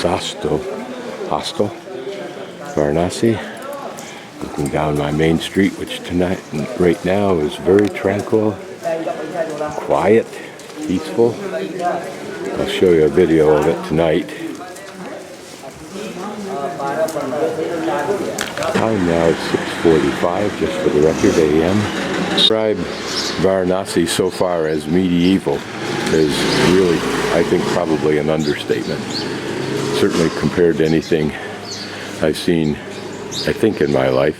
Zostel Hostel, Varanasi. Looking down my main street, which right now is very tranquil, quiet, peaceful. I'll show you a video of it tonight. Time now is 6:45, just for the record, a.m. Describe Varanasi so far as medieval is really, I think, probably an understatement. Certainly compared to anything I've seen, I think, in my life.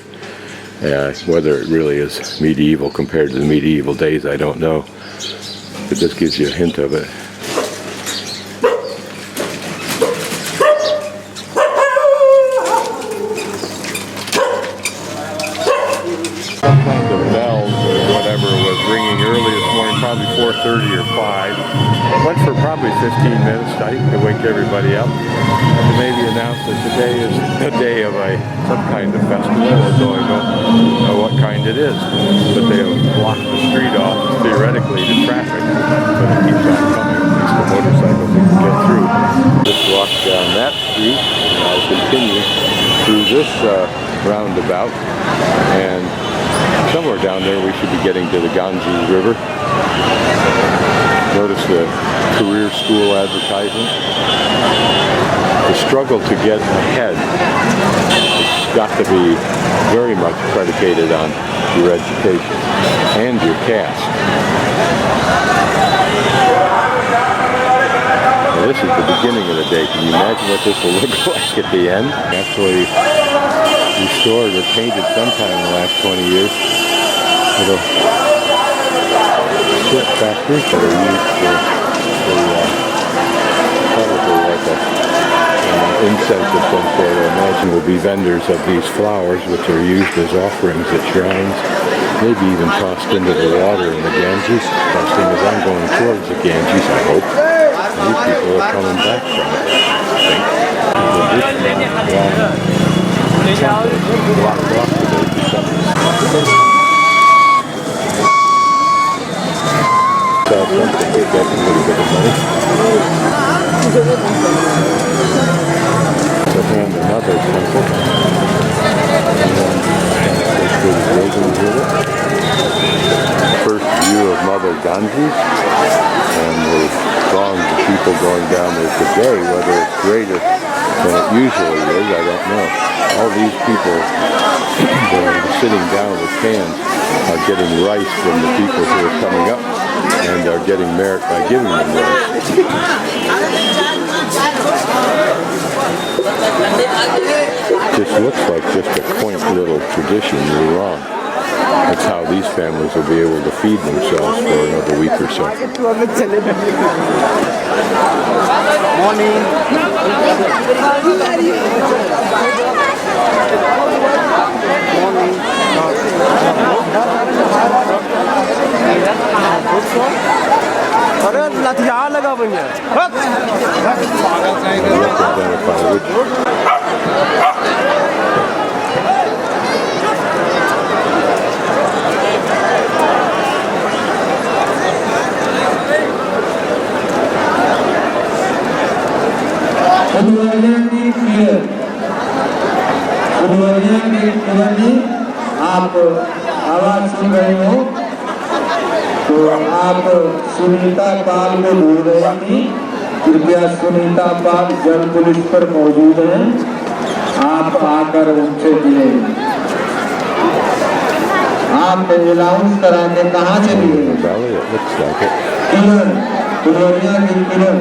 Whether it really is medieval compared to the medieval days, I don't know. But this gives you a hint of it. Some kind of bells or whatever was ringing early this morning, probably 4:30 or 5. Went for probably 15 minutes, I think, to wake everybody up. And to maybe announce that today is a day of some kind of festival, although I don't know what kind it is. But they have blocked the street off, theoretically, to traffic, but it keeps on coming, at least the motorcycles can get through. Just walk down that street, and I'll continue through this roundabout, and somewhere down there we should be getting to the Ganges River. Notice the career school advertisement. The struggle to get ahead, it's got to be very much predicated on your education and your caste. Now, this is the beginning of the day. Can you imagine what this will look like at the end? Actually restored or painted sometime in the last 20 years. Little soot factories that are used for probably like an incense of some sort. I imagine will be vendors of these flowers, which are used as offerings at shrines, maybe even tossed into the water in the Ganges. Seeing as I'm going towards the Ganges, I hope. These people are coming back from it, I think. Blocked off today because something to get a little bit of money. So and another temple. First view of Mother Ganges, and the throngs of people going down there today. Whether it's greater than it usually is, I don't know. All these people sitting down with cans are getting rice from the people who are coming up, and are getting merit by giving them rice. This looks like just a quaint little tradition. You're wrong. That's how these families will be able to feed themselves for another week or so. Morning. आप आवाज सुन रहे हो तो आप सुनीता पाल को ढूंढ रहे थी। कृपया सुनीता पाल जल पुलिस पर मौजूद हैं, आप आकर उनसे मिले। आप अनाउंस करा के कहाँ चली गई? किरण, फुलवरिया की किरण।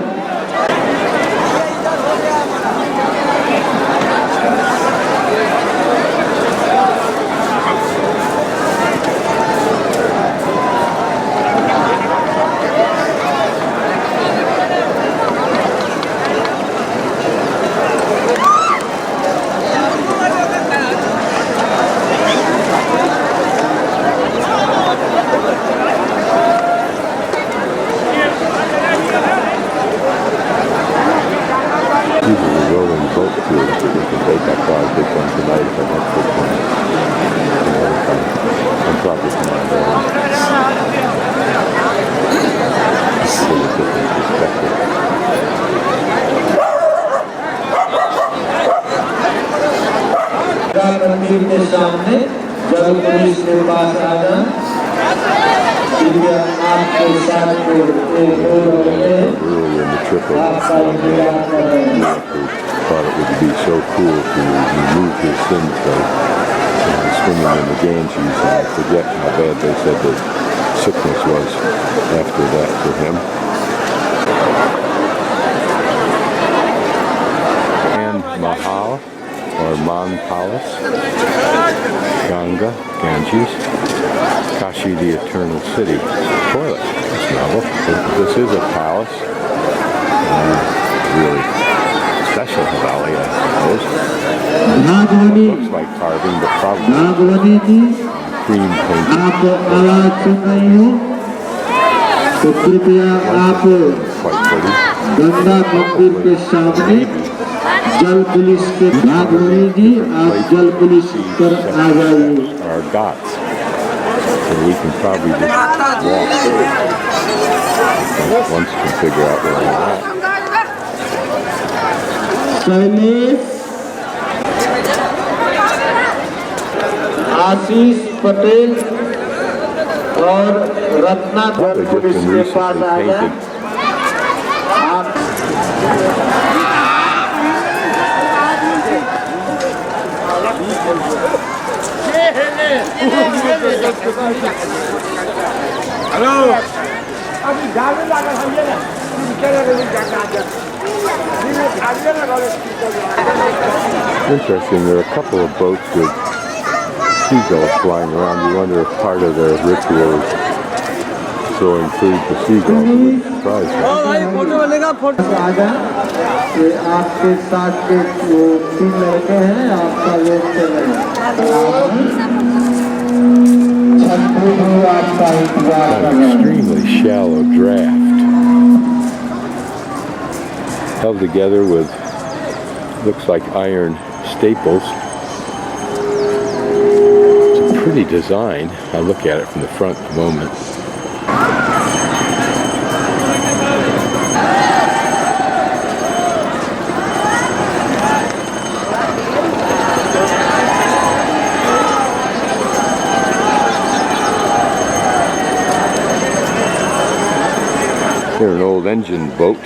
मंदिर के सामने जल पुलिस के पास आ जाए। कृपया आपके साथ एक दो लड़के आपका इंतजार कर रहे हैं। Thought it would be so cool to remove his sins by swimming in the Ganges, and I forget how bad they said the sickness was after that for him. And Mahal, or Man Palace, Ganga, Ganges, Kashi the Eternal City. Toilet, that's novel. This is a palace. Really special valley, I suppose. Looks like carving, but probably cream painted. आप आवाज सुन रही हो तो कृपया आप Quite pretty. Ganga मंदिर के सामने जल पुलिस के नागवनी जी आप जल पुलिस पर आ जाइए। Our ghats. So we can probably just walk once to figure out where we're at. Shailesh आशीष पटेल और रत्ना जल पुलिस के पास आ जाए। आप Interesting, there are a couple of boats with seagulls flying around. You wonder if part of their ritual is throwing food to seagulls. It would surprise me. आपके साथ के तीन लड़के हैं आपका वेट कर रहे हैं। आपका इंतजार कर An रहे हैं। extremely shallow draft, held together with looks like iron staples. It's a pretty design. I'll look at it from the front in a moment. They're an old engine boat,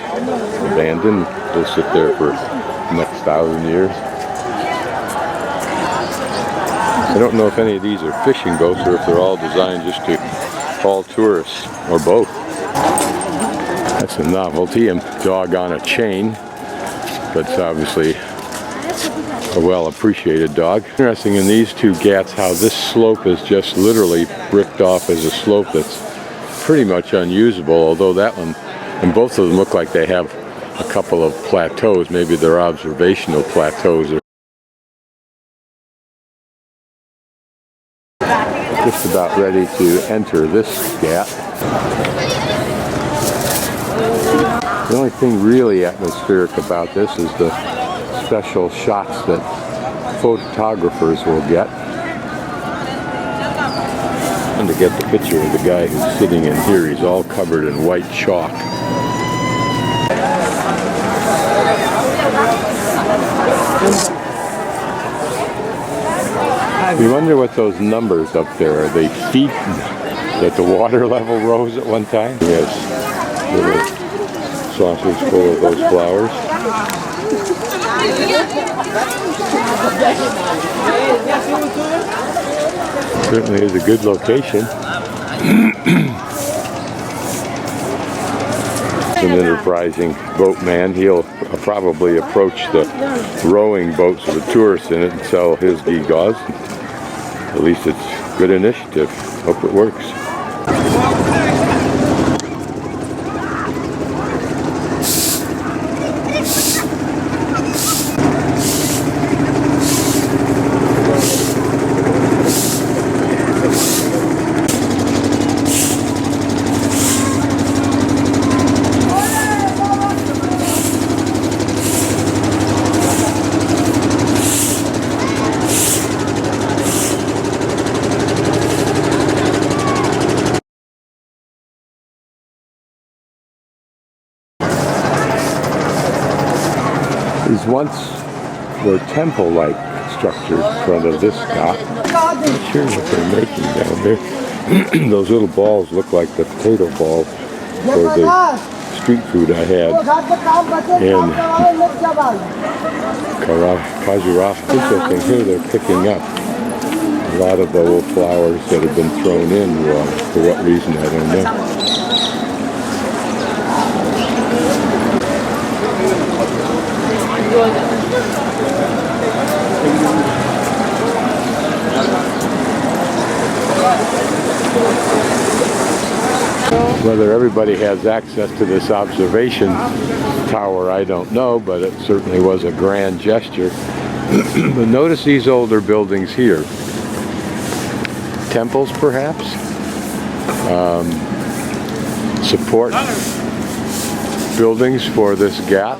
abandoned. They'll sit there for the next 1,000 years. I don't know if any of these are fishing boats or if they're all designed just to haul tourists, or both. That's a novelty, a dog on a chain, but it's obviously a well-appreciated dog. Interesting in these two ghats how this slope is just literally bricked off as a slope that's pretty much unusable, although that one, and both of them look like they have a couple of plateaus. Maybe they're observational plateaus. Just about ready to enter this ghat. The only thing really atmospheric about this is the special shots that photographers will get. And to get the picture of the guy who's sitting in here, he's all covered in white chalk. You wonder what those numbers up there are. They feet that the water level rose at one time? Yes, little saucers full of those flowers. Certainly is a good location. An enterprising boatman. He'll probably approach the rowing boats with the tourists in it and sell his gewgaws. At least it's a good initiative. Hope it works. These once were temple-like structure in front of this ghat. I'm not sure what they're making down there. Those little balls look like the potato balls for the street food I had in Kajiraf. Interesting, here they're picking up a lot of the old flowers that have been thrown in. For what reason, I don't know. Whether everybody has access to this observation tower, I don't know, but it certainly was a grand gesture. But notice these older buildings here. Temples, perhaps? Support buildings for this ghat.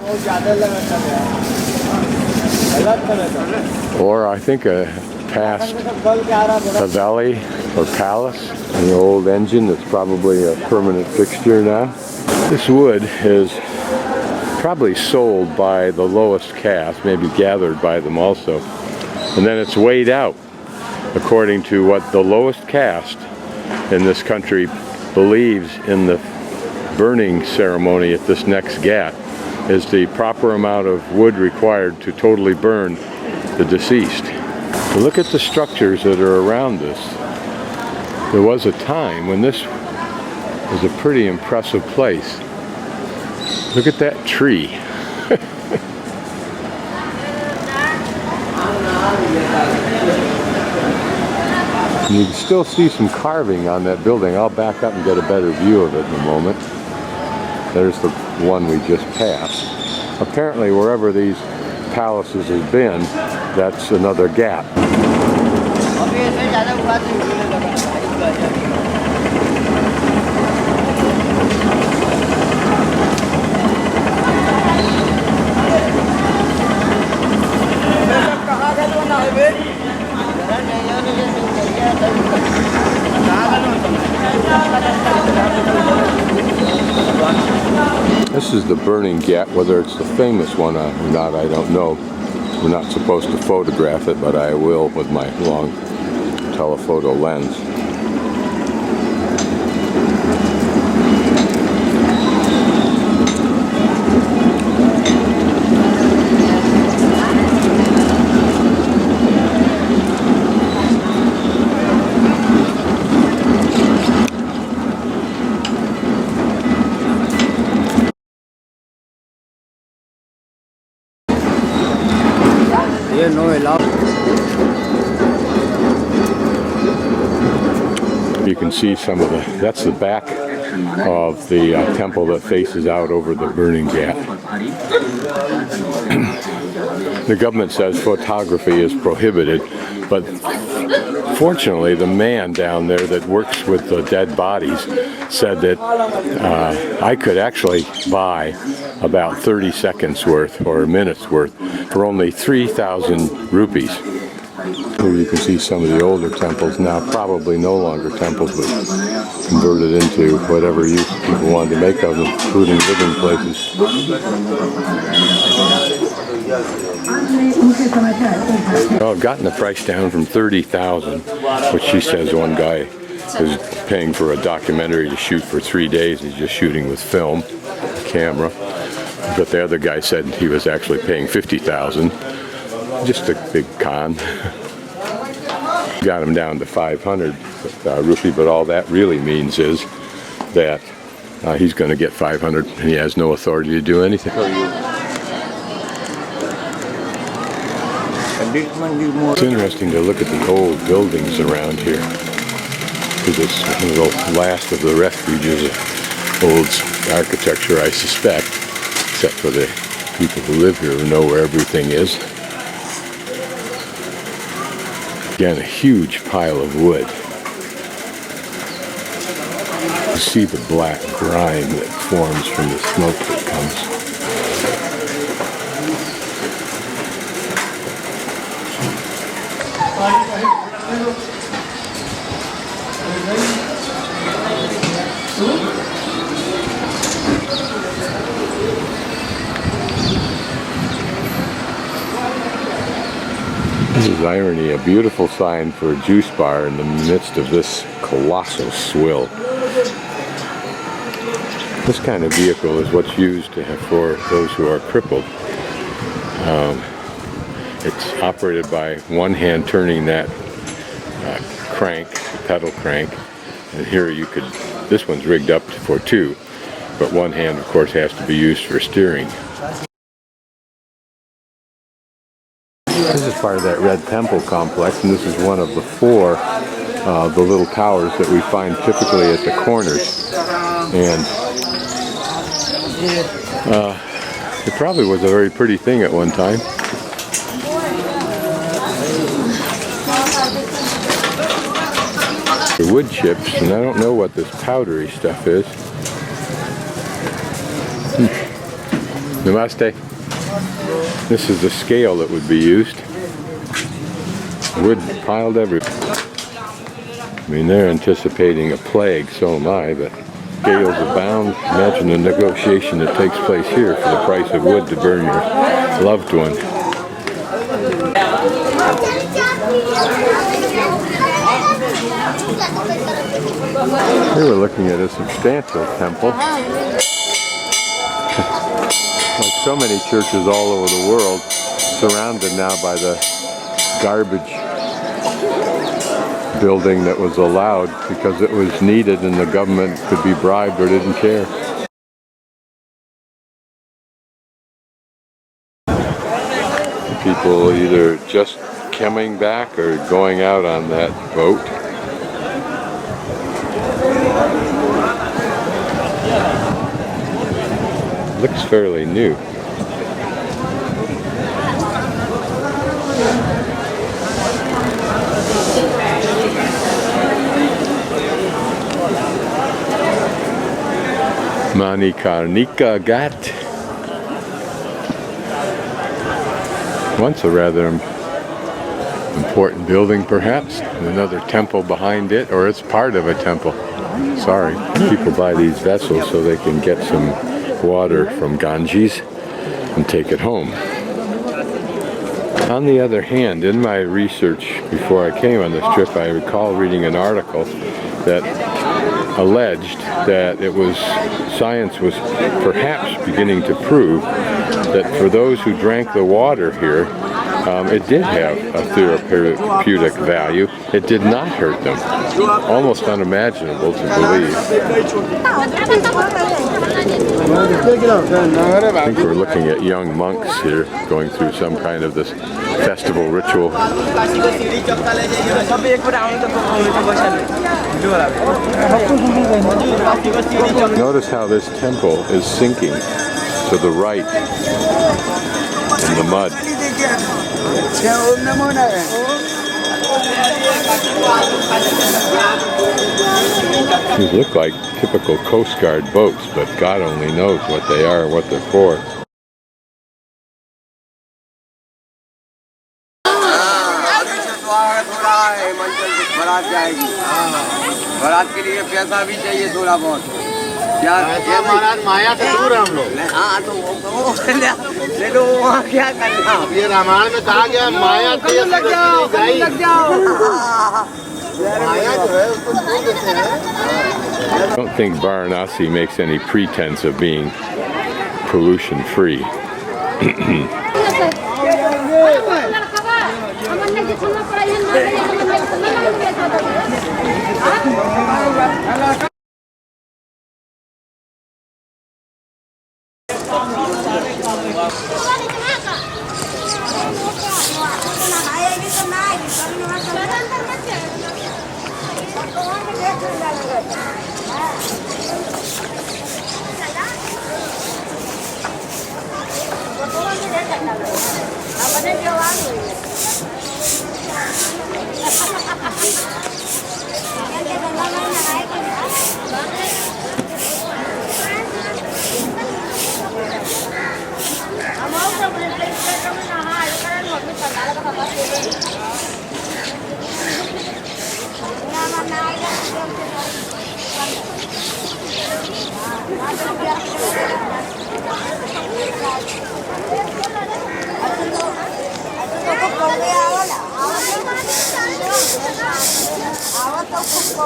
Or I think a past haveli or palace. An old engine that's probably a permanent fixture now. This wood is probably sold by the lowest caste, maybe gathered by them also. And then it's weighed out according to what the lowest caste in this country believes in the burning ceremony at this next ghat is the proper amount of wood required to totally burn the deceased. But look at the structures that are around this. There was a time when this was a pretty impressive place. Look at that tree. You can still see some carving on that building. I'll back up and get a better view of it in a moment. There's the one we just passed. Apparently, wherever these palaces have been, that's another ghat. This is the burning ghat. Whether it's the famous one or not, I don't know. We're not supposed to photograph it, but I will with my long telephoto lens. You can see some of that's the back of the temple that faces out over the burning ghat. The government says photography is prohibited, but fortunately the man down there that works with the dead bodies said that I could actually buy about 30 seconds worth or a minute's worth for only 3,000 rupees. Here you can see some of the older temples now, probably no longer temples, but converted into whatever use people wanted to make of them, including living places. Well, I've gotten the price down from 30,000, which she says one guy is paying for a documentary to shoot for 3 days. He's just shooting with film, camera. But the other guy said he was actually paying 50,000. Just a big con. Got him down to 500 rupee, but all that really means is that he's going to get 500 and he has no authority to do anything. It's interesting to look at the old buildings around here, because it's the last of the refuges of old architecture, I suspect, except for the people who live here who know where everything is. Again, a huge pile of wood. You see the black grime that forms from the smoke that comes. This is irony, a beautiful sign for a juice bar in the midst of this colossal swill. This kind of vehicle is what's used for those who are crippled. It's operated by one hand turning that crank, the pedal crank, and here this one's rigged up for two, but one hand of course has to be used for steering. This is part of that red temple complex, and this is one of the four the little towers that we find typically at the corners. And it probably was a very pretty thing at one time. The wood chips, and I don't know what this powdery stuff is. Namaste. This is the scale that would be used. Wood piled everywhere. I mean, they're anticipating a plague, so am I, but scales abound. Imagine the negotiation that takes place here for the price of wood to burn your loved one. Here we're looking at a substantial temple. Like so many churches all over the world, surrounded now by the garbage building that was allowed because it was needed and the government could be bribed or didn't care. People either just coming back or going out on that boat. Looks fairly new. Manakarnika Ghat. Once a rather important building, perhaps, and another temple behind it, or it's part of a temple. Sorry. People buy these vessels so they can get some water from Ganges and take it home. On the other hand, in my research before I came on this trip, I recall reading an article that alleged that science was perhaps beginning to prove that for those who drank the water here, it did have a therapeutic value. It did not hurt them. Almost unimaginable to believe. I think we're looking at young monks here going through some kind of this festival ritual. Notice how this temple is sinking to the right in the mud. These look like typical Coast Guard boats, but God only knows what they are and what they're for. महाराज माया से दूर है हम लोग। हाँ तो वहाँ क्या करना? ये रामायण में कहा गया माया लग जाओ। माया जो है उसको छोड़ देते हैं। I don't think Varanasi makes any pretense of being pollution free.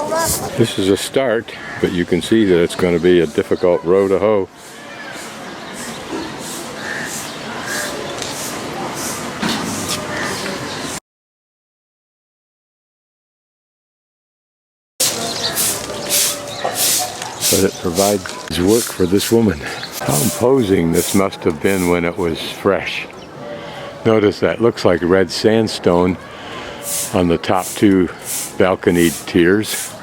This is a start, but you can see that it's going to be a difficult row to hoe. But it provides work for this woman. How imposing this must have been when it was fresh. Notice that looks like red sandstone on the top two balconied tiers.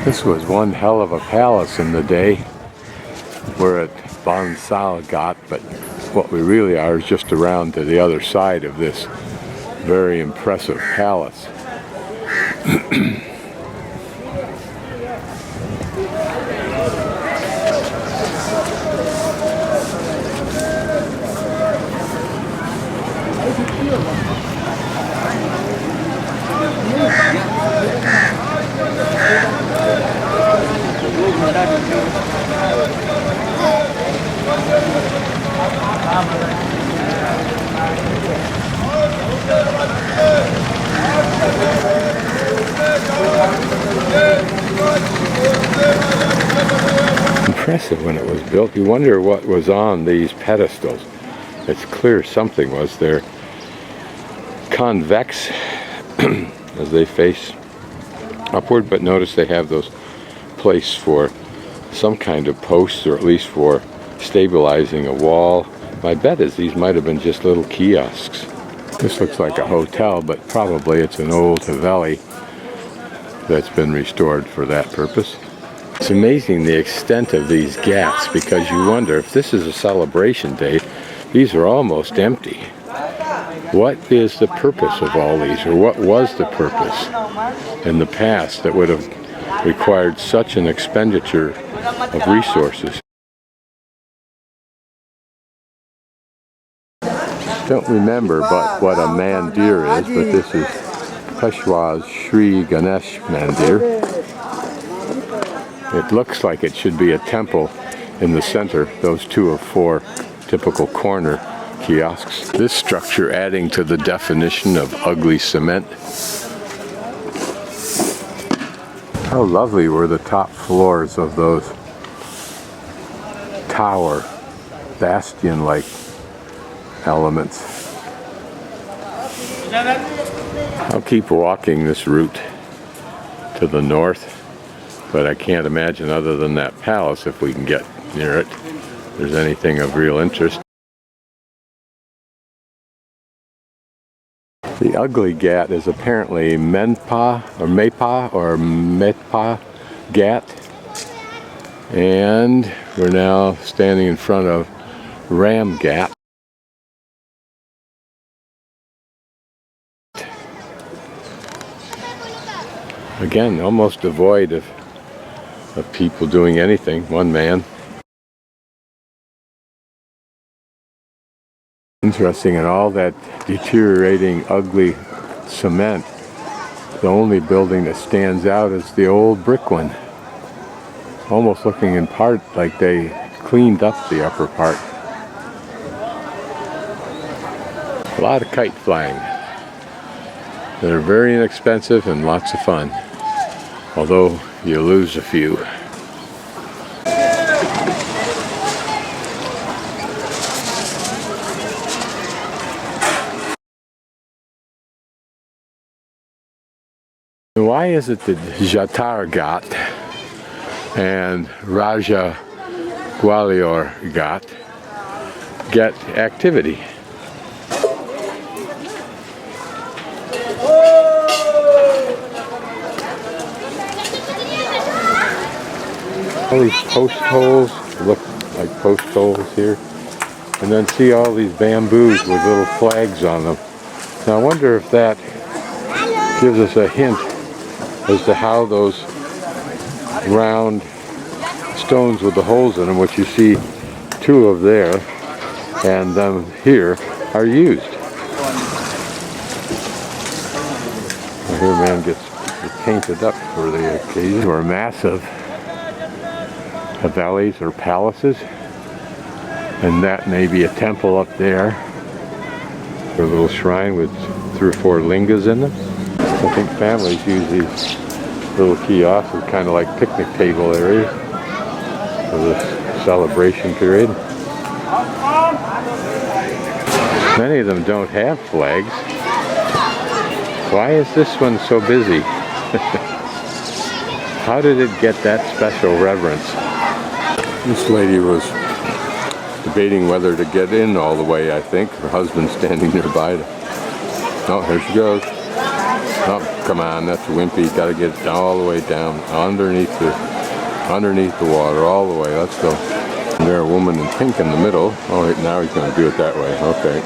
This was one hell of a palace in the day. We're at Bohnsale Ghat, but what we really are is just around to the other side of this very impressive palace. Impressive when it was built. You wonder what was on these pedestals. It's clear something was there. Convex as they face upward, but notice they have those placed for some kind of posts, or at least for stabilizing a wall. My bet is these might have been just little kiosks. This looks like a hotel, but probably it's an old Haveli that's been restored for that purpose. It's amazing the extent of these ghats, because you wonder if this is a celebration day, these are almost empty. What is the purpose of all these, or what was the purpose in the past that would have required such an expenditure of resources? Don't remember but what a mandir is, but this is Peshwa's Sri Ganesh Mandir. It looks like it should be a temple in the center. Those two are four typical corner kiosks. This structure adding to the definition of ugly cement. How lovely were the top floors of those tower, bastion-like elements. I'll keep walking this route to the north, but I can't imagine, other than that palace, if we can get near it, there's anything of real interest. The ugly Ghat is apparently Menpa or Metpa Ghat, and we're now standing in front of Ram Ghat. Again, almost devoid of people doing anything, one man. Interesting, and all that deteriorating, ugly cement, the only building that stands out is the old brick one. Almost looking in part like they cleaned up the upper part. A lot of kite flying. They're very inexpensive and lots of fun, although you lose a few. Why is it that Jatar Ghat and Raja Gwalior Ghat get activity? All these post holes look like post holes here, and then see all these bamboos with little flags on them. Now I wonder if that gives us a hint as to how those round stones with the holes in them, which you see two of there and them here, are used. Here man gets painted up for the occasion. Or massive Havelis or palaces. And that may be a temple up there. A little shrine with 3 or 4 lingas in them. I think families use these little kiosks as kind of like picnic table areas for this celebration period. Many of them don't have flags. Why is this one so busy? How did it get that special reverence? This lady was debating whether to get in all the way, I think. Her husband's standing nearby. Oh, here she goes. Oh, come on, that's wimpy. Gotta get all the way down, underneath the water, all the way. Let's go. And there's a woman in pink in the middle. Oh, wait, now he's gonna do it that way. Okay.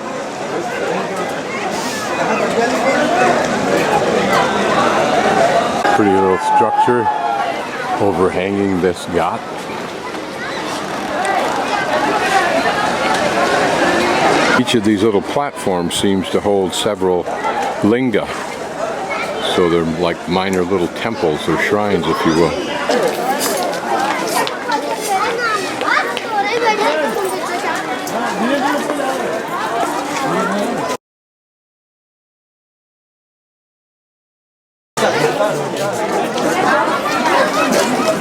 Pretty little structure overhanging this ghat. Each of these little platforms seems to hold several linga. So they're like minor little temples or shrines, if you will.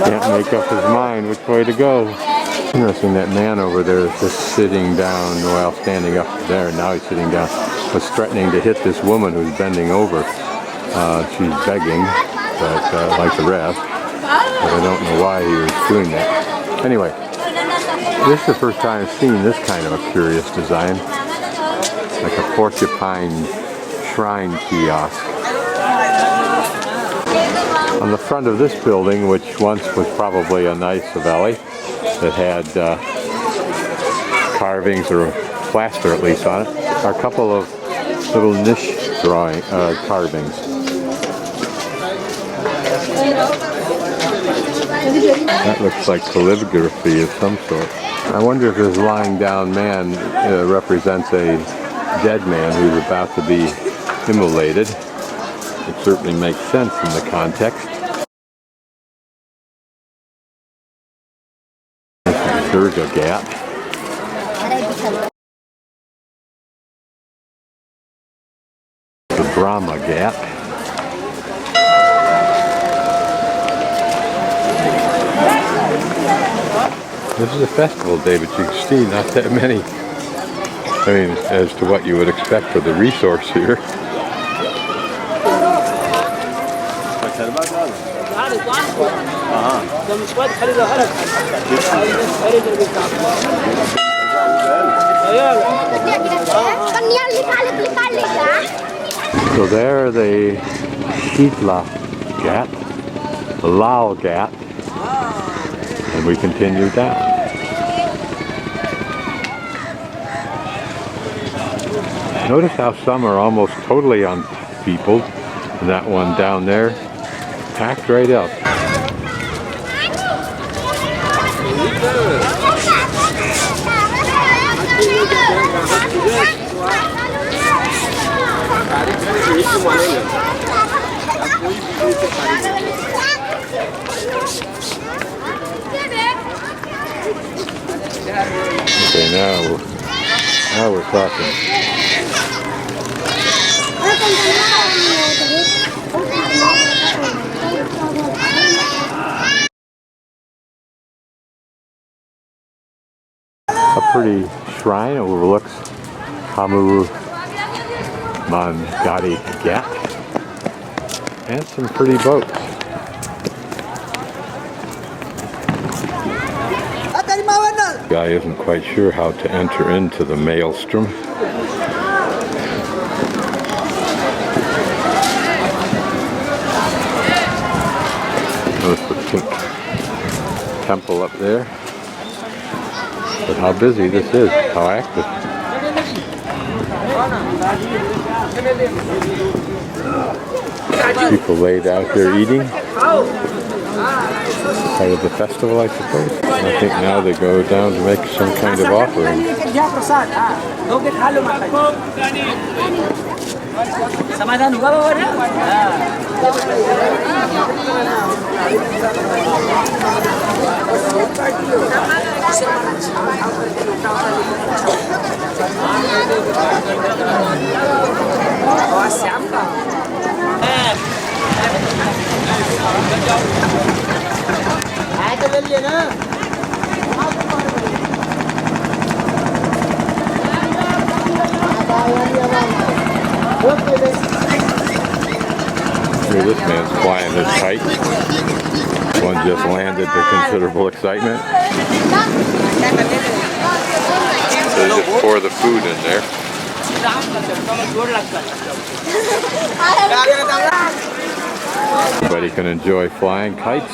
Can't make up his mind which way to go. Interesting, that man over there is just sitting down while standing up there. Now he's sitting down. Was threatening to hit this woman who's bending over. She's begging, but like the rest. But I don't know why he was doing that. Anyway, this is the first time I've seen this kind of a curious design. Like a porcupine shrine kiosk. On the front of this building, which once was probably a nice valley that had carvings or plaster at least on it, are a couple of little niche carvings. That looks like calligraphy of some sort. I wonder if this lying down man represents a dead man who's about to be immolated. It certainly makes sense in the context. This is Durga Ghat. The Brahma Ghat. This is a festival day, but you can see not that many. I mean, as to what you would expect for the resource here. So there are the Lalita Ghat, the Lal Ghat, and we continue down. Notice how some are almost totally unpeopled, and that one down there, packed right up. Okay, now we're talking. A pretty shrine overlooks Hanumangadi Ghat, and some pretty boats. The guy isn't quite sure how to enter into the maelstrom. Notice the pink temple up there. But how busy this is, how active. People laid out there eating. Part of the festival, I suppose. And I think now they go down to make some kind of offering. Here, this man's flying his kite. One just landed to considerable excitement. They just pour the food in there. Everybody can enjoy flying kites.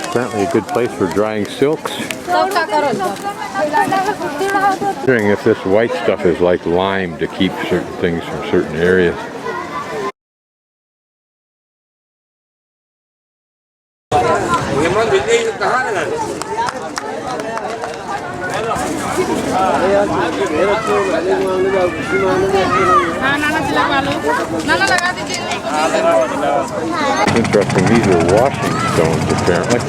Apparently a good place for drying silks. Wondering if this white stuff is like lime to keep certain things from certain areas. Interesting, these are washing stones apparently.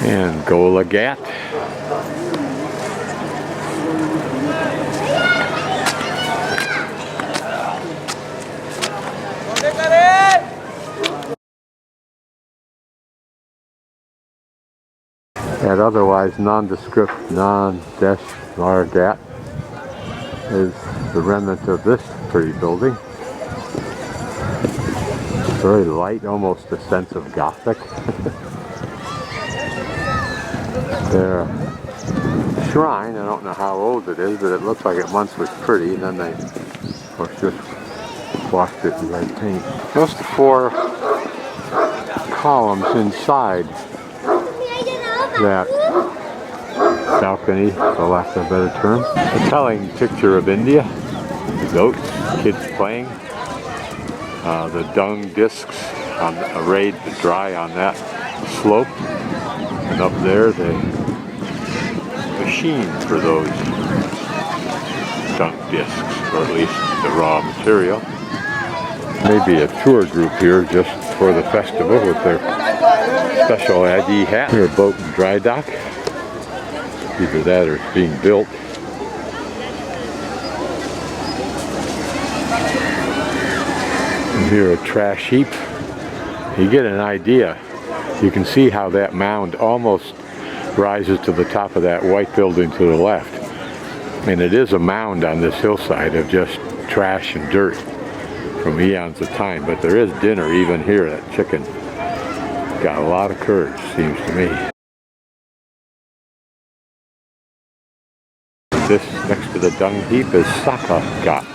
And Gola Ghat. That otherwise nondescript Nandeshwar Ghat is the remnant of this pretty building. Very light, almost a sense of Gothic. Their shrine, I don't know how old it is, but it looks like it once was pretty, and then they, of course, just washed it in red paint. Just the 4 columns inside that balcony, for lack of a better term. A telling picture of India. The goats, kids playing. The dung discs arrayed to dry on that slope. And up there, the machine for those dung discs, or at least the raw material. Maybe a tour group here just for the festival with their special ID hat. Here, a boat and dry dock. Either that or it's being built. And here, a trash heap. You get an idea. You can see how that mound almost rises to the top of that white building to the left. And it is a mound on this hillside of just trash and dirt from eons of time. But there is dinner even here. That chicken got a lot of courage, seems to me. This next to the dung heap is Sakka Ghat.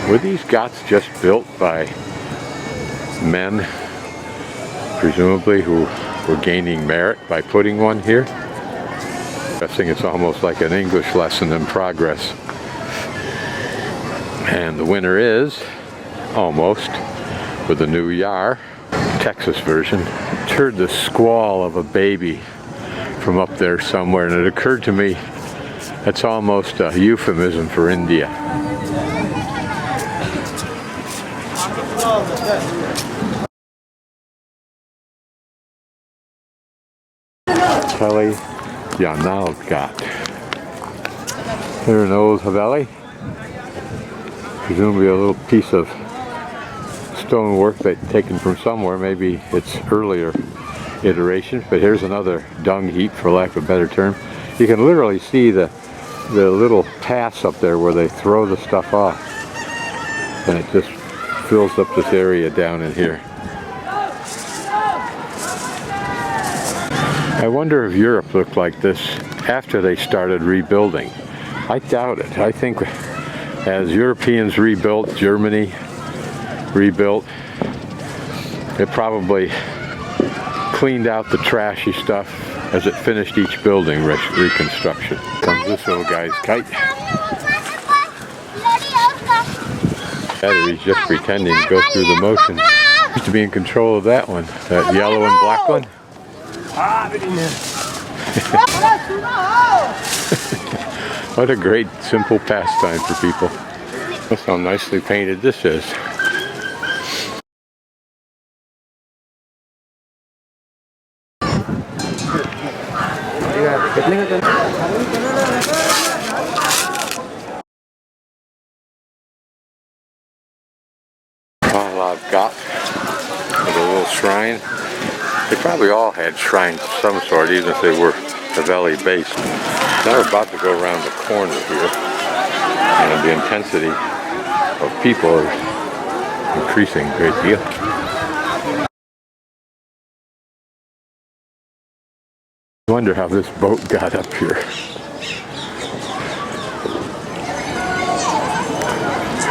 Were these ghats just built by men, presumably, who were gaining merit by putting one here? I think it's almost like an English lesson in progress. And the winner is, almost, with a new yar, Texas version. Heard the squall of a baby from up there somewhere, and it occurred to me that's almost a euphemism for India. Telianala Ghat. Here an old Haveli, presumably a little piece of stonework that's taken from somewhere, maybe it's earlier iterations, but here's another dung heap, for lack of a better term. You can literally see the little paths up there where they throw the stuff off, and it just fills up this area down in here. I wonder if Europe looked like this after they started rebuilding. I doubt it. I think as Europeans rebuilt, Germany rebuilt, it probably cleaned out the trashy stuff as it finished each building reconstruction. Comes this little guy's kite. Battery's just pretending to go through the motions. Used to be in control of that one, that yellow and black one. What a great simple pastime for people. Look how nicely painted this is. Prahlad Ghat with a little shrine. They probably all had shrines of some sort, even if they were valley based. Now we're about to go around the corner here, and the intensity of people is increasing a great deal. I wonder how this boat got up here.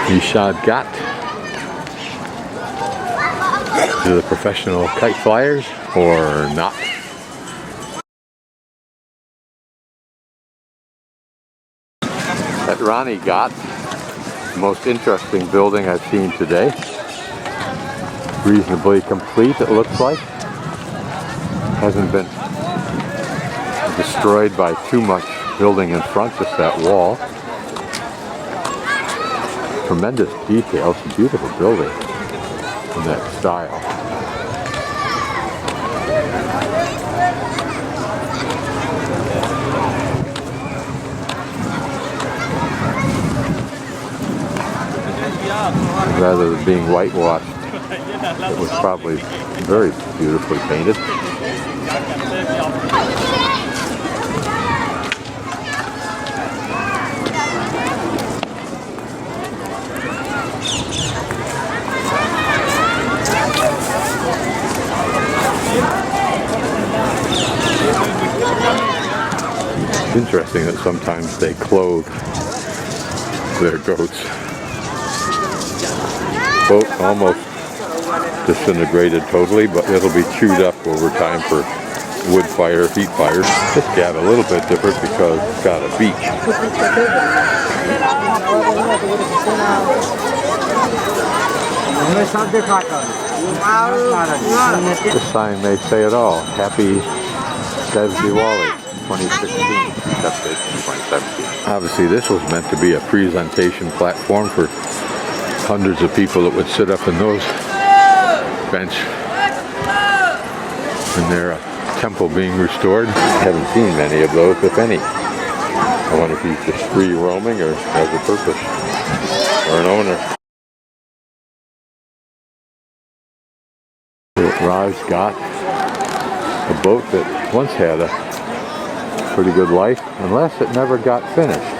Nishad Ghat. Do the professional kite flyers or not? At Rani Ghat, the most interesting building I've seen today. Reasonably complete, it looks like. Hasn't been destroyed by too much building in front, just that wall. Tremendous detail, it's a beautiful building in that style. Rather than being whitewashed, it was probably very beautifully painted. It's interesting that sometimes they clothe their goats. Boat almost disintegrated totally, but it'll be chewed up over time for wood fire, heat fire. This Ghat a little bit different because it's got a beach. This sign may say it all. Happy Diwali 2016. 2017. Obviously this was meant to be a presentation platform for hundreds of people that would sit up in those bench in their temple being restored. I haven't seen many of those, if any. I wonder if he's just free roaming or has a purpose or an owner. Raj Ghat, a boat that once had a pretty good life, unless it never got finished.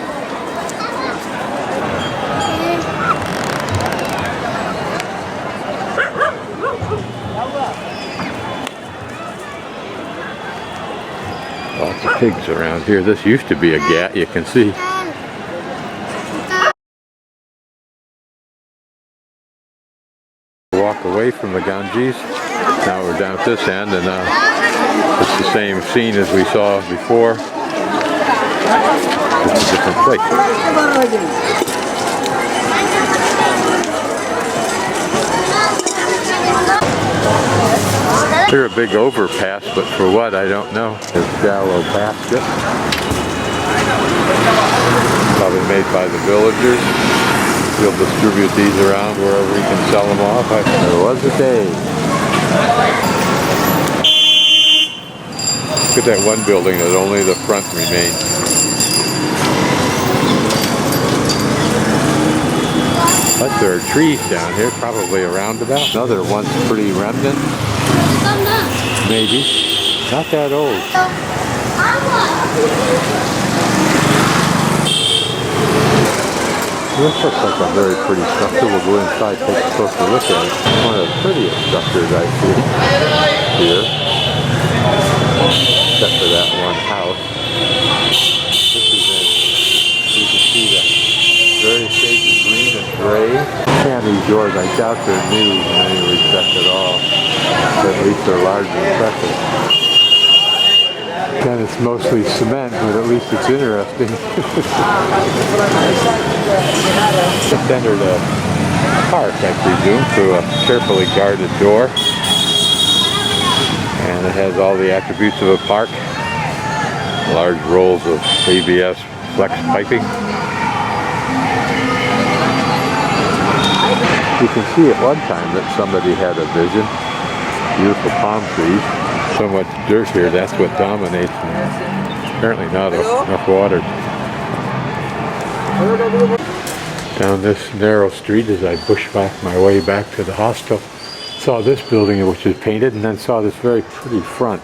Lots of pigs around here. This used to be a Ghat, you can see. Walk away from the Ganges. Now we're down at this end, and it's the same scene as we saw before. It's a different place. They're a big overpass, but for what, I don't know. This shallow basket. Probably made by the villagers. We'll distribute these around wherever we can sell them off. There was a day. Look at that one building that only the front remained. But there are trees down here, probably a roundabout. Another once pretty remnant. Maybe. Not that old. This looks like a very pretty structure. We'll go inside, take a closer look at it. One of the prettiest structures I see here. except for that one house. This is in, you can see that various shades of green and gray. And these doors, I doubt they're new in any respect at all. But at least they're large and impressive. Then it's mostly cement, but at least it's interesting. Just entered a park, I presume, through a carefully guarded door. And it has all the attributes of a park. Large rolls of ABS flex piping. You can see at one time that somebody had a vision. Beautiful palm trees. So much dirt here, that's what dominates. And apparently not enough water. Down this narrow street as I bushwhacked my way back to the hostel. Saw this building which is painted, and then saw this very pretty front.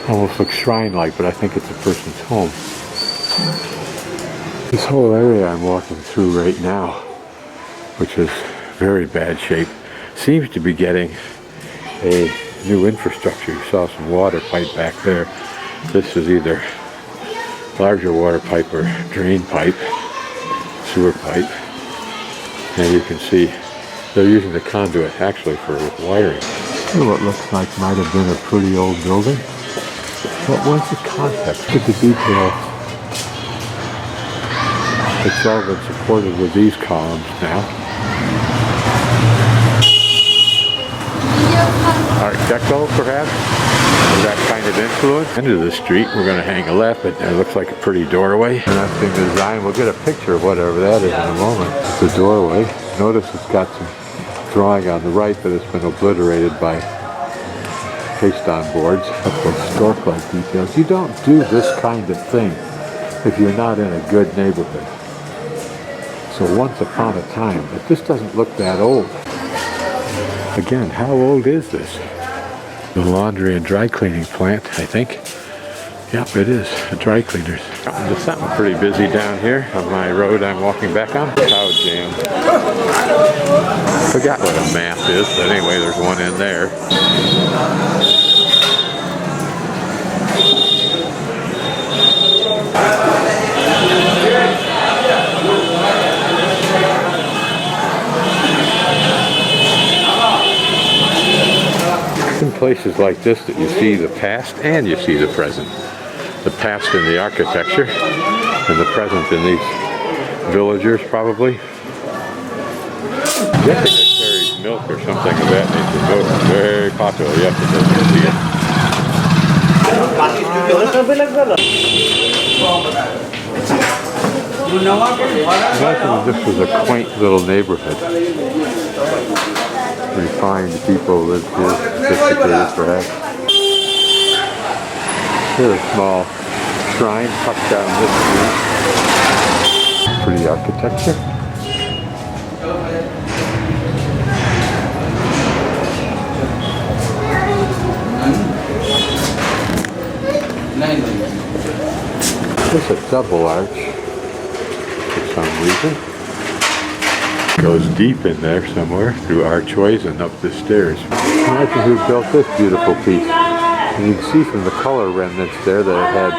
Almost looks shrine-like, but I think it's a person's home. This whole area I'm walking through right now, which is very bad shape, seems to be getting a new infrastructure. You saw some water pipe back there. This is either larger water pipe or drain pipe, sewer pipe. And you can see they're using the conduit actually for wiring. What looks like might have been a pretty old building. What was the context? Look at the detail. It's all been supported with these columns now. Art Deco, perhaps? With that kind of influence. End of the street, we're going to hang a left, but it looks like a pretty doorway. Interesting design. We'll get a picture of whatever that is in a moment. It's a doorway. Notice it's got some drawing on the right, but it's been obliterated by paste-on boards. That's those stork-like details. You don't do this kind of thing if you're not in a good neighborhood. So once upon a time, but this doesn't look that old. Again, how old is this? The laundry and dry cleaning plant, I think. Yep, it is. A dry cleaners. There's something pretty busy down here on my road I'm walking back on. Cow jam. Forgot what a math is, but anyway, there's one in there. In places like this that you see the past and you see the present. The past in the architecture and the present in these villagers probably. I'm guessing it carries milk or something of that nature. Milk is very popular. You have to go and see it. Imagine this was a quaint little neighborhood. Refined people lived here, sophisticated perhaps. Here's a small shrine tucked down this street. Pretty architecture. There's a double arch for some reason. Goes deep in there somewhere through archways and up the stairs. Imagine who built this beautiful piece. And you can see from the color remnants there that it had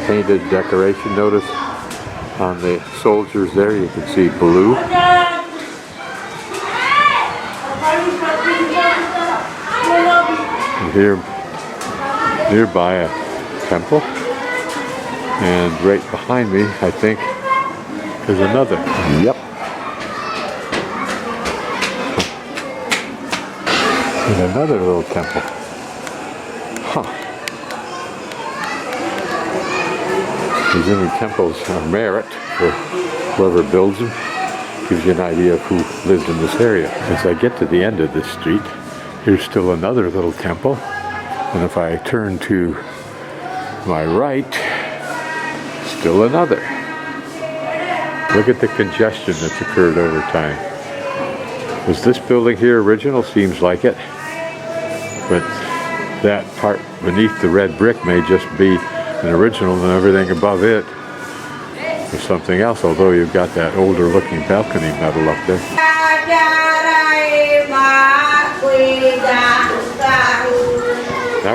painted decoration. Notice on the soldiers there you can see blue. And here nearby a temple. And right behind me, I think, is another. Yep. And another little temple. Huh. Presumably temples are merit for whoever builds them. Gives you an idea of who lived in this area. As I get to the end of this street, here's still another little temple. And if I turn to my right, still another. Look at the congestion that's occurred over time. Was this building here original? Seems like it. But that part beneath the red brick may just be an original and everything above it is something else, although you've got that older looking balcony metal up there.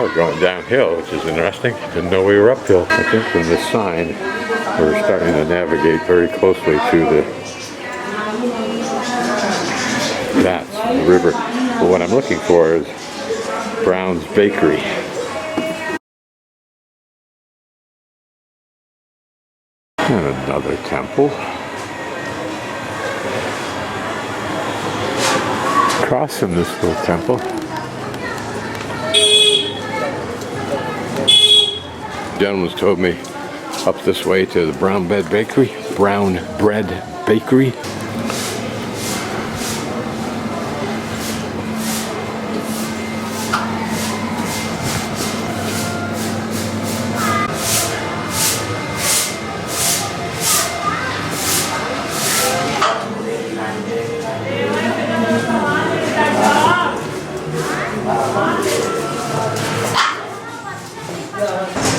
we're going downhill, which is interesting. Didn't know we were uphill. I think from this sign, we're starting to navigate very closely to the Ghats, the river. But what I'm looking for is Brown's Bakery. And another temple. Across from this little temple, the gentleman's told me up this way to the Brown Bread Bakery.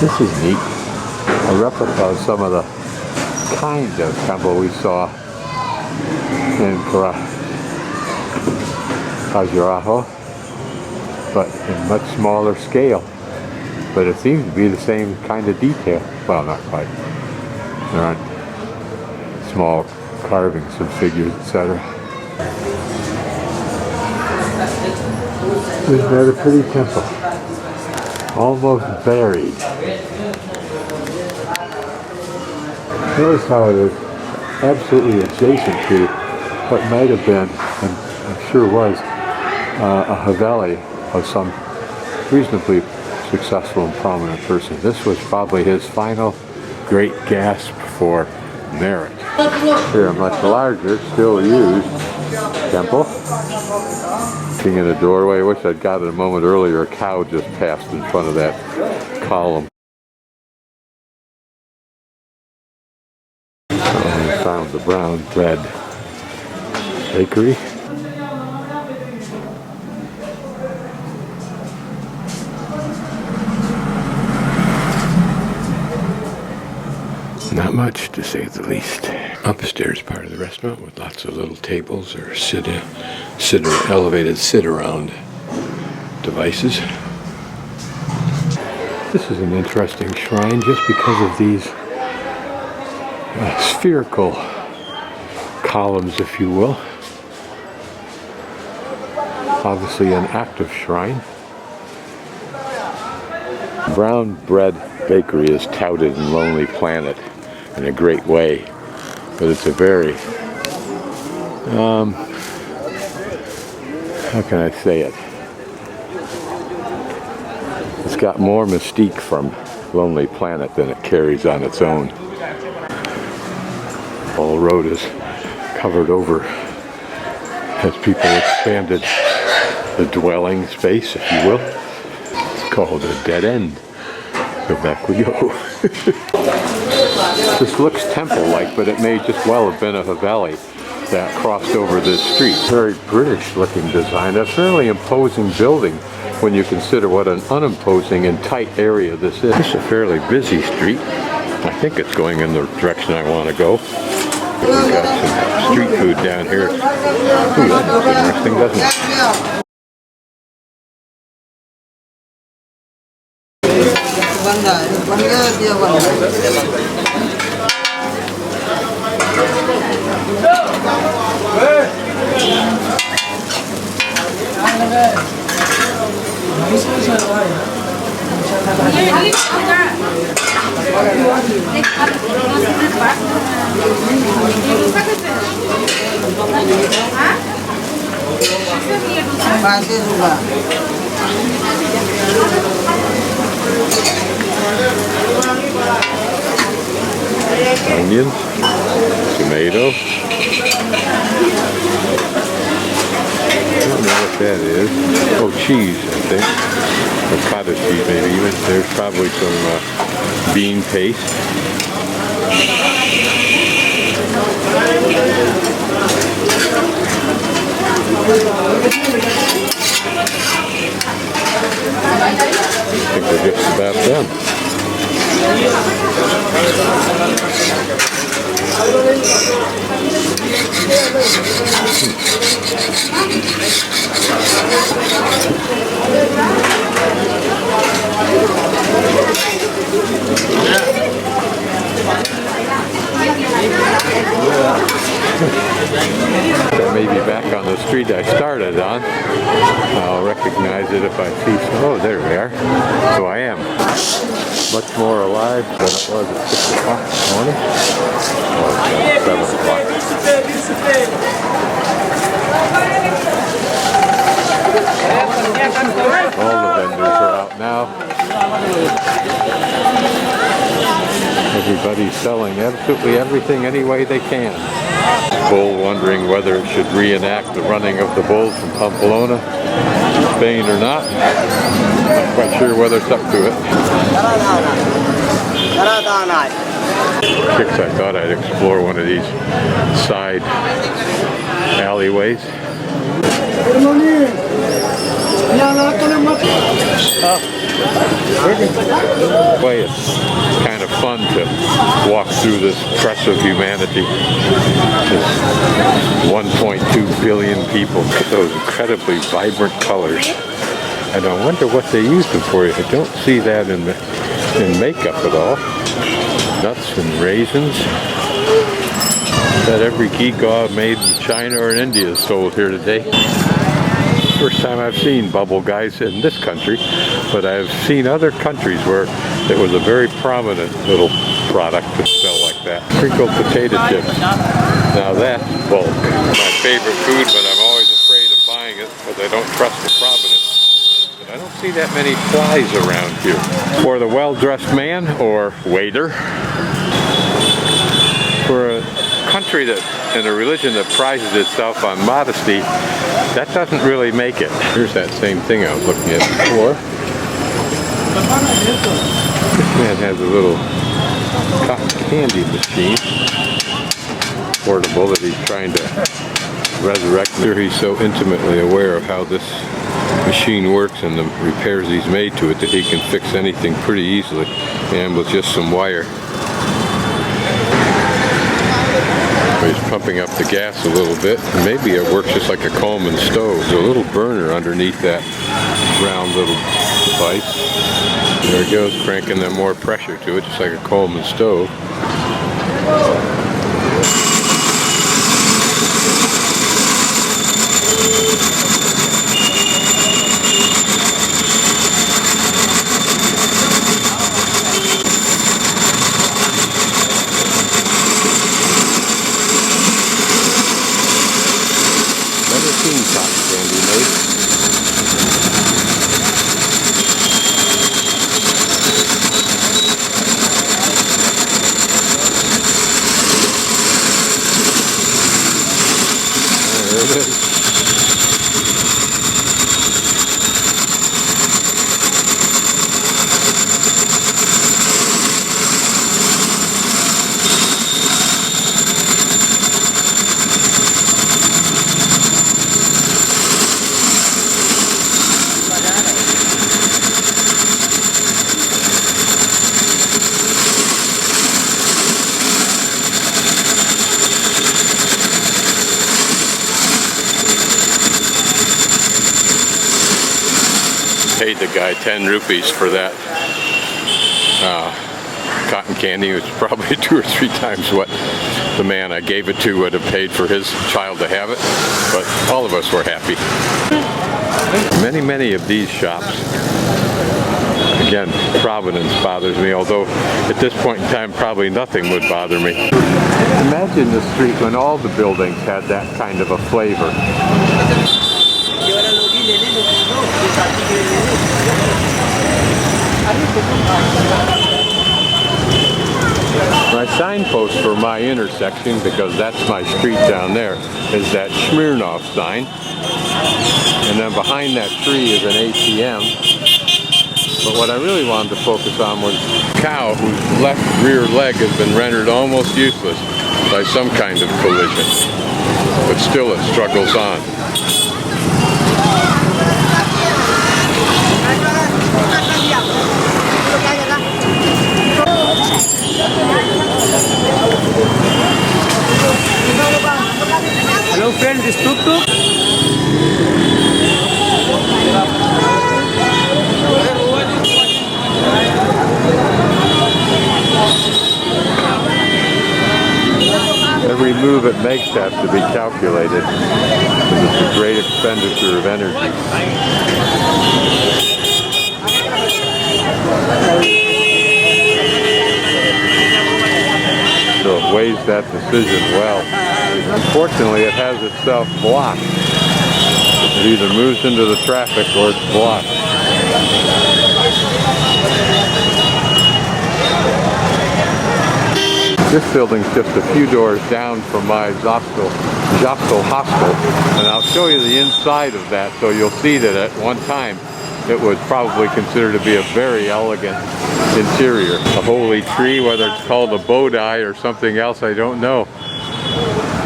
This is neat. A replica of some of the kind of temple we saw in Khajuraho, but in much smaller scale. But it seems to be the same kind of detail. Well, not quite. There aren't small carvings of figures, etc. There's another pretty temple. Almost buried. Notice how it is absolutely adjacent to what might have been, and I'm sure was, a haveli of some reasonably successful and prominent person. This was probably his final great gasp for merit. Here, a much larger, still used temple. Looking in a doorway, I wish I'd got it a moment earlier. A cow just passed in front of that column. I found the Brown Bread Bakery. Not much, to say the least. Upstairs part of the restaurant with lots of little tables or elevated sit-around devices. This is an interesting shrine just because of these spherical columns, if you will. Obviously an active shrine. Brown Bread Bakery is touted in Lonely Planet in a great way, but it's a very, how can I say it? It's got more mystique from Lonely Planet than it carries on its own. The whole road is covered over as people expanded the dwelling space, if you will. It's called a dead end. So back we go. This looks temple-like, but it may just well have been a haveli that crossed over this street. Very British-looking design. A fairly imposing building when you consider what an unimposing and tight area this is. It's a fairly busy street. I think it's going in the direction I want to go. We've got some street food down here. Ooh, that's interesting, doesn't it? Onions, tomato. I don't know what that is. Oh, cheese, I think. Or cottage cheese, maybe even. There's probably some bean paste. I think we're just about done. on. I'll recognize it if I see. Oh, there we are. So I am much more alive than it was at 6 o'clock this morning. Or 7 o'clock. All the vendors are out now. Everybody's selling absolutely everything any way they can. Bull wondering whether it should reenact the running of the bull from Pamplona, Spain or not. Not quite sure whether it's up to it. Chicks, I thought I'd explore one of these side alleyways. Way it's kind of fun to walk through this press of humanity. Just 1.2 billion people with those incredibly vibrant colors. And I wonder what they use them for. I don't see that in makeup at all. Nuts and raisins. That every gewgaw made in China or in India is sold here today. First time I've seen bubble guys in this country, but I've seen other countries where it was a very prominent little product to sell like that. Sprinkled potato chips. Now that's bulk. My favorite food, but I'm always afraid of buying it because I don't trust the provenance. But I don't see that many flies around here. For the well-dressed man or waiter, for a country that, and a religion that prizes itself on modesty, that doesn't really make it. Here's that same thing I was looking at before. This man has a little cotton candy machine, portable, that he's trying to resurrect. He's so intimately aware of how this machine works and the repairs he's made to it that he can fix anything pretty easily, and with just some wire. He's pumping up the gas a little bit. Maybe it works just like a Coleman stove. There's a little burner underneath that round little device. There it goes, cranking them more pressure to it, just like a Coleman stove. Cotton candy made. There it is. Paid the guy 10 rupees for that cotton candy, which is probably 2 or 3 times what the man I gave it to would have paid for his child to have it, but all of us were happy. Many of these shops, again, provenance bothers me, although at this point in time probably nothing would bother me. Imagine the street when all the buildings had that kind of a flavor. My signpost for my intersection, because that's my street down there, is that Smirnoff sign. And then behind that tree is an ATM. But what I really wanted to focus on was a cow whose left rear leg has been rendered almost useless by some kind of collision. But still it struggles on. Hello friend, this tuk-tuk? Every move it makes has to be calculated, because it's a great expenditure of So it weighs that decision well. Unfortunately, it has itself blocked. It either moves into the traffic or it's blocked. This building's just a few doors down from my Zostel Hostel, and I'll show you the inside of that so you'll see that at one time it was probably considered to be a very elegant interior. A holy tree, whether it's called a Bodhi or something else, I don't know.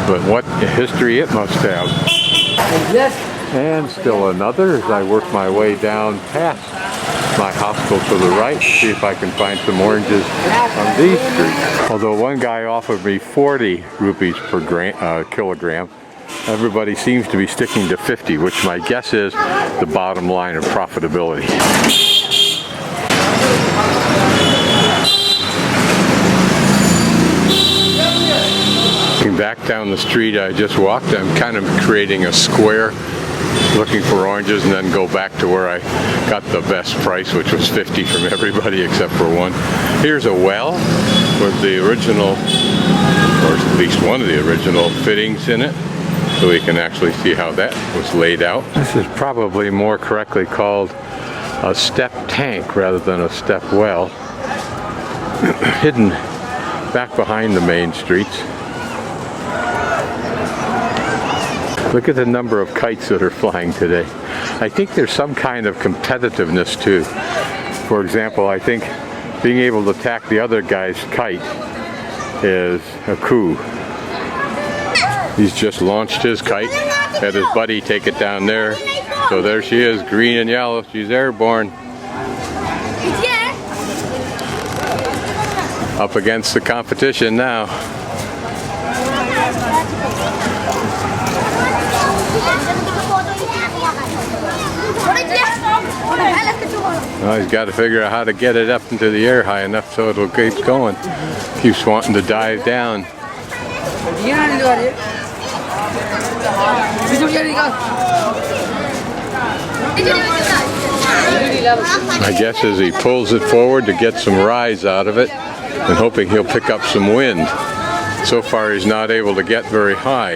But what history it must have. And still another as I work my way down past my hostel to the right, see if I can find some oranges on these streets. Although one guy offered me 40 rupees per kilogram, everybody seems to be sticking to 50, which my guess is the bottom line of profitability. Looking back down the street I just walked, I'm kind of creating a square looking for oranges and then go back to where I got the best price, which was 50 from everybody except for one. Here's a well with the original, or at least one of the original fittings in it, so we can actually see how that was laid out. This is probably more correctly called a step tank rather than a step well, hidden back behind the main streets. Look at the number of kites that are flying today. I think there's some kind of competitiveness too. For example, I think being able to attack the other guy's kite is a coup. He's just launched his kite, had his buddy take it down there. So there she is, green and yellow, she's airborne. Up against the competition now. Well, he's got to figure out how to get it up into the air high enough so it'll keep going. Keeps wanting to dive down. My guess is he pulls it forward to get some rise out of it and hoping he'll pick up some wind. So far he's not able to get very high.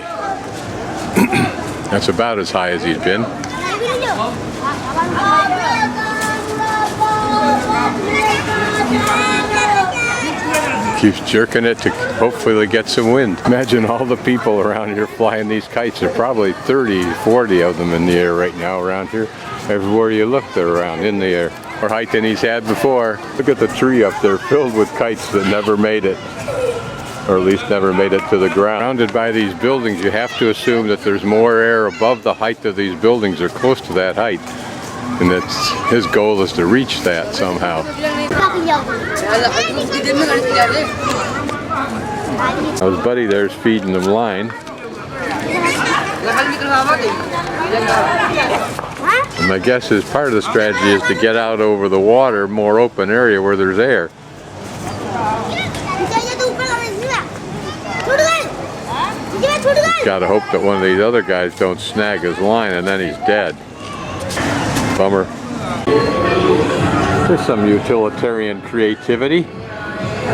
That's about as high as he's been. Keeps jerking it to hopefully get some wind. Imagine all the people around here flying these kites. There are probably 30, 40 of them in the air right now around here. Everywhere you look, they're around in the air. More height than he's had before. Look at the tree up there filled with kites that never made it. Or at least never made it to the ground. Surrounded by these buildings, you have to assume that there's more air above the height of these buildings or close to that height. And that's his goal is to reach that somehow. His buddy there's feeding them line. And my guess is part of the strategy is to get out over the water, more open area where there's air. He's got to hope that one of these other guys don't snag his line and then he's dead. Bummer. There's some utilitarian creativity.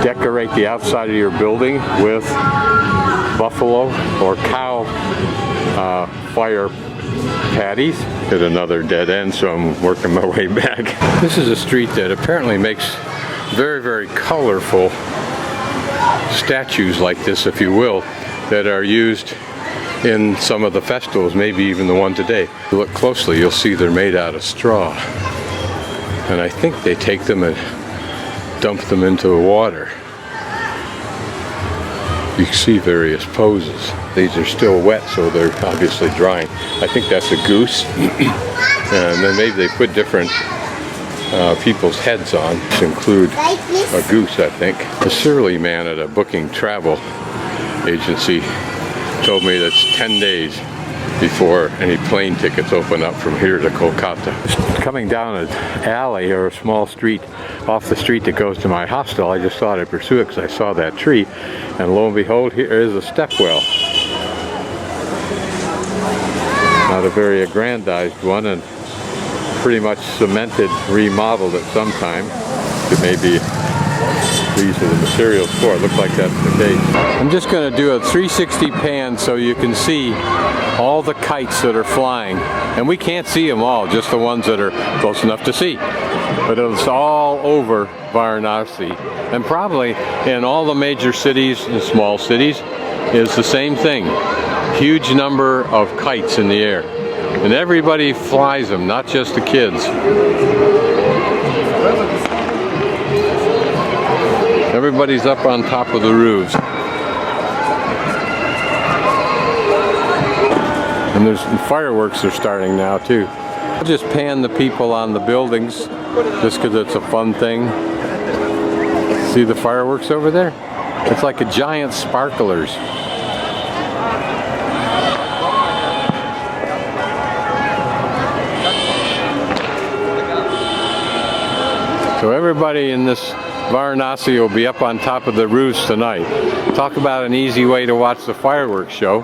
Decorate the outside of your building with buffalo or cow fire patties. Hit another dead end, so I'm working my way back. This is a street that apparently makes very, very colorful statues like this, if you will, that are used in some of the festivals, maybe even the one today. If you look closely, you'll see they're made out of straw. And I think they take them and dump them into the water. You can see various poses. These are still wet, so they're obviously drying. I think that's a goose. And then maybe they put different people's heads on, to include a goose, I think. The surly man at a booking travel agency told me that's 10 days before any plane tickets open up from here to Kolkata. Coming down an alley or a small street off the street that goes to my hostel, I just thought I'd pursue it because I saw that tree, and lo and behold, here is a step well. Not a very aggrandized one, and pretty much cemented, remodeled at some time. Maybe these are the materials for it. Looks like that's the case. I'm just going to do a 360 pan so you can see all the kites that are flying. And we can't see them all, just the ones that are close enough to see. But it's all over Varanasi. And probably in all the major cities and small cities is the same thing. Huge number of kites in the air. And everybody flies them, not just the kids. Everybody's up on top of the roofs. And there's fireworks are starting now too. I'll just pan the people on the buildings just because it's a fun thing. See the fireworks over there? It's like a giant sparklers. So everybody in this Varanasi will be up on top of the roofs tonight. Talk about an easy way to watch the fireworks show.